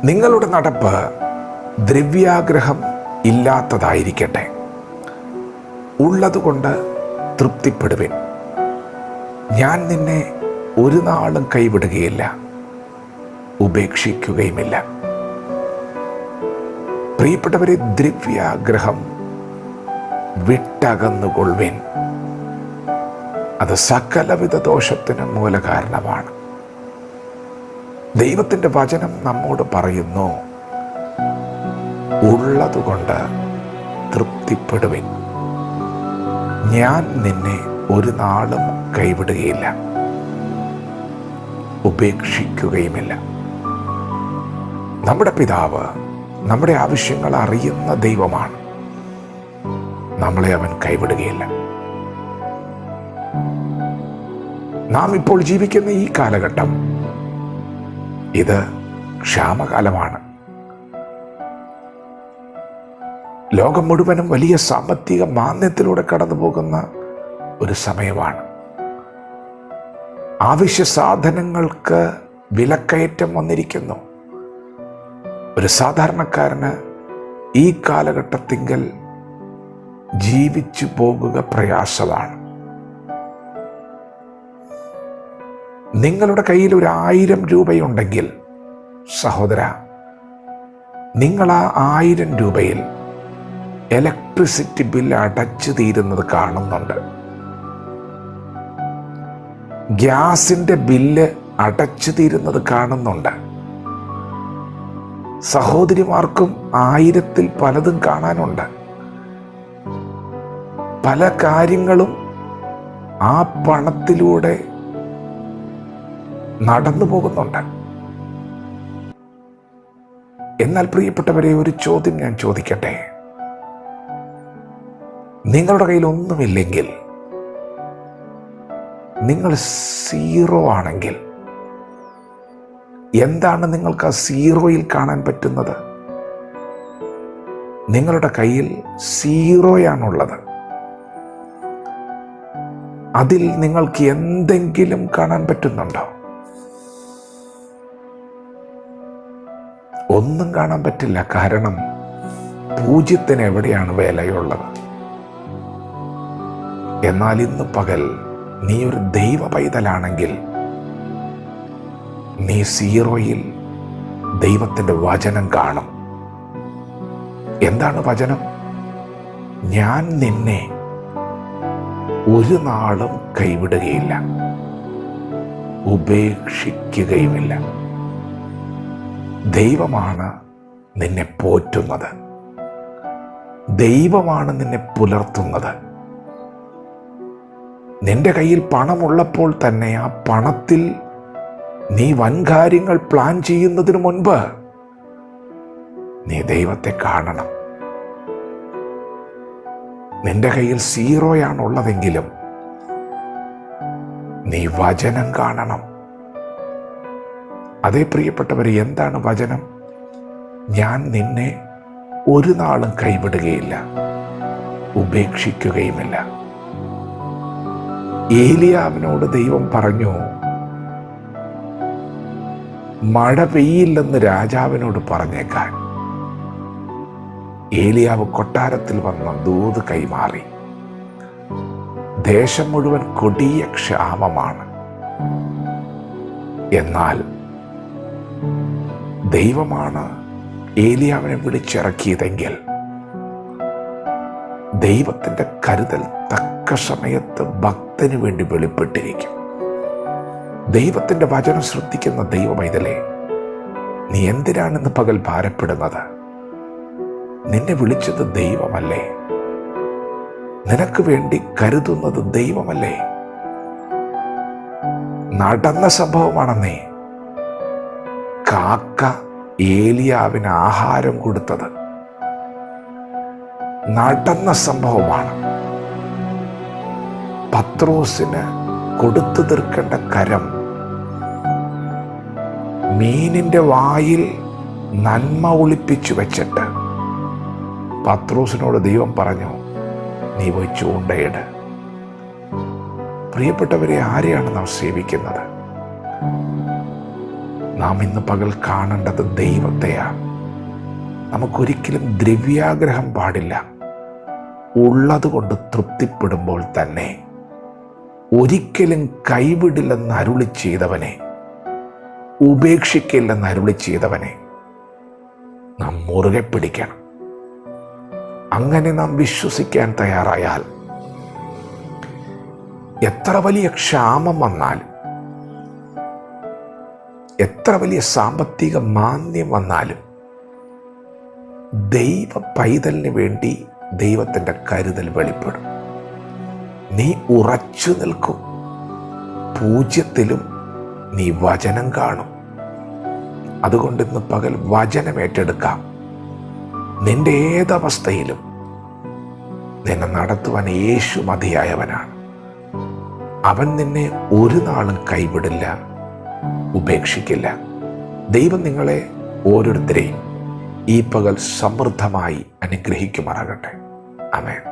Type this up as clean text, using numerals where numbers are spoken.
നിങ്ങളുടെ നടപ്പ് ദ്രവ്യാഗ്രഹം ഇല്ലാത്തതായിരിക്കട്ടെ. ഉള്ളതുകൊണ്ട് തൃപ്തിപ്പെടുവിൻ. ഞാൻ നിന്നെ ഒരു നാളും കൈവിടുകയില്ല, ഉപേക്ഷിക്കുകയുമില്ല. പ്രിയപ്പെട്ടവരെ, ദ്രവ്യാഗ്രഹം വിട്ടകന്നുകൊള്ളുവിൻ. അത് സകലവിധ ദോഷത്തിന് മൂലകാരണമാണ്. ദൈവത്തിൻ്റെ വചനം നമ്മോട് പറയുന്നു, ഉള്ളതുകൊണ്ട് തൃപ്തിപ്പെടുവിൻ. ഞാൻ നിന്നെ ഒരു നാളും കൈവിടുകയില്ല, ഉപേക്ഷിക്കുകയുമില്ല. നമ്മുടെ പിതാവ് നമ്മുടെ ആവശ്യങ്ങൾ അറിയുന്ന ദൈവമാണ്. നമ്മളെ അവൻ കൈവിടുകയില്ല. നാം ഇപ്പോൾ ജീവിക്കുന്ന ഈ കാലഘട്ടം ഇത് ക്ഷാമകാലമാണ്. ലോകം മുഴുവനും വലിയ സാമ്പത്തിക മാന്ദ്യത്തിലൂടെ കടന്നു പോകുന്ന ഒരു സമയമാണ്. ആവശ്യ സാധനങ്ങൾക്ക് വിലക്കയറ്റം വന്നിരിക്കുന്നു. ഒരു സാധാരണക്കാരന് ഈ കാലഘട്ടത്തിങ്കൽ ജീവിച്ചു പോകുക പ്രയാസമാണ്. നിങ്ങളുടെ കയ്യിൽ 1000 രൂപയുണ്ടെങ്കിൽ സഹോദര, നിങ്ങൾ ആ 1000 രൂപയിൽ ഇലക്ട്രിസിറ്റി ബില്ല് അടച്ചു തീരുന്നത് കാണുന്നുണ്ട്. ഗ്യാസിൻ്റെ ബില്ല് അടച്ചു തീരുന്നത് കാണുന്നുണ്ട്. സഹോദരിമാർക്കും 1000-ൽ പലതും കാണാനുണ്ട്. പല കാര്യങ്ങളും ആ പണത്തിലൂടെ നടന്നു പോകുന്നുണ്ട്. എന്നാൽ പ്രിയപ്പെട്ടവരെ, ഒരു ചോദ്യം ഞാൻ ചോദിക്കട്ടെ. നിങ്ങളുടെ കയ്യിൽ ഒന്നുമില്ലെങ്കിൽ, നിങ്ങൾ 0 ആണെങ്കിൽ, എന്താണ് നിങ്ങൾക്ക് ആ 0-യിൽ കാണാൻ പറ്റുന്നത്? നിങ്ങളുടെ കയ്യിൽ 0 അതിൽ നിങ്ങൾക്ക് എന്തെങ്കിലും കാണാൻ പറ്റുന്നുണ്ടോ? ഒന്നും കാണാൻ പറ്റില്ല. കാരണം 0 എവിടെയാണ് വിലയുള്ളത്? എന്നാൽ ഇന്ന് പകൽ നീ ഒരു ദൈവ പൈതലാണെങ്കിൽ, നീ 0-യിൽ ദൈവത്തിൻ്റെ വചനം കാണും. എന്താണ് വചനം? ഞാൻ നിന്നെ ഒരു നാളും കൈവിടുകയില്ല, ഉപേക്ഷിക്കുകയുമില്ല. ദൈവമാണ് നിന്നെ പോറ്റുന്നത്. ദൈവമാണ് നിന്നെ പുലർത്തുന്നത്. നിന്റെ കയ്യിൽ പണമുള്ളപ്പോൾ തന്നെ ആ പണത്തിൽ നീ വൻകാര്യങ്ങൾ പ്ലാൻ ചെയ്യുന്നതിന് മുൻപ് നീ ദൈവത്തെ കാണണം. നിന്റെ കയ്യിൽ 0 നീ വചനം കാണണം. അതേ പ്രിയപ്പെട്ടവരെ, എന്താണ് വചനം? ഞാൻ നിന്നെ ഒരു നാളും കൈവിടുകയില്ല, ഉപേക്ഷിക്കുകയുമില്ല. ഏലിയാവിനോട് ദൈവം പറഞ്ഞു, മഴ പെയ്യില്ലെന്ന് രാജാവിനോട് പറഞ്ഞേക്കാൻ. ഏലിയാവ് കൊട്ടാരത്തിൽ വന്ന ദൂത് കൈമാറി. ദേശം മുഴുവൻ കൊടിയ ക്ഷാമമാണ്. എന്നാൽ ദൈവമാണ് ഏലിയാവിനെ വിളിച്ചിറക്കിയതെങ്കിൽ, ദൈവത്തിൻ്റെ കരുതൽ തക്ക സമയത്ത് ഭക്തന് വേണ്ടി വെളിപ്പെട്ടിരിക്കും. ദൈവത്തിൻ്റെ വചനം ശ്രദ്ധിക്കുന്ന ദൈവമൈതലേ, നീ എന്തിനാണെന്ന് പകൽ ഭാരപ്പെടുന്നത്? നിന്നെ വിളിച്ചത് ദൈവമല്ലേ? നിനക്ക് വേണ്ടി കരുതുന്നത് ദൈവമല്ലേ? നടന്ന സംഭവമാണെന്നേ. കാക്ക ഏലിയാവിന് ആഹാരം കൊടുത്തത് നടന്ന സംഭവമാണ്. പത്രോസിന് കൊടുത്തു തീർക്കേണ്ട കരം മീനിന്റെ വായിൽ നന്മ ഒളിപ്പിച്ചു വെച്ചിട്ട് പത്രോസിനോട് ദൈവം പറഞ്ഞു, നീ പോയി ചൂണ്ടയിട്. പ്രിയപ്പെട്ടവരെ, ആരെയാണ് നാം സേവിക്കുന്നത്? നാം ഇന്ന് പകൽ കാണേണ്ടത് ദൈവത്തെയാണ്. നമുക്കൊരിക്കലും ദ്രവ്യാഗ്രഹം പാടില്ല. ഉള്ളതുകൊണ്ട് തൃപ്തിപ്പെടുമ്പോൾ തന്നെ ഒരിക്കലും കൈവിടില്ലെന്ന് അരുളി ചെയ്തവനെ, ഉപേക്ഷിക്കില്ലെന്ന് അരുളി ചെയ്തവനെ നാം മുറുകെ പിടിക്കണം. അങ്ങനെ നാം വിശ്വസിക്കാൻ തയ്യാറായാൽ എത്ര വലിയ ക്ഷാമം വന്നാലും, എത്ര വലിയ സാമ്പത്തിക മാന്ദ്യം വന്നാലും ദൈവ പൈതലിന് വേണ്ടി ദൈവത്തിൻ്റെ കരുതൽ വെളിപ്പെടും. നീ ഉറച്ചു നിൽക്കും. പൂജ്യത്തിലും നീ വചനം കാണും. അതുകൊണ്ട് ഇന്ന് പകൽ വചനം ഏറ്റെടുക്കാം. നിന്റെ ഏതവസ്ഥയിലും നിന്നെ നടത്തുവാൻ യേശു മതിയായവനാണ്. അവൻ നിന്നെ ഒരു നാളും കൈവിടില്ല, ഉപേക്ഷിക്കില്ല. ദൈവം നിങ്ങളെ ഓരോരുത്തരെയും ഈ പകൽ സമൃദ്ധമായി അനുഗ്രഹിക്കുമാറാകട്ടെ. ആമേൻ.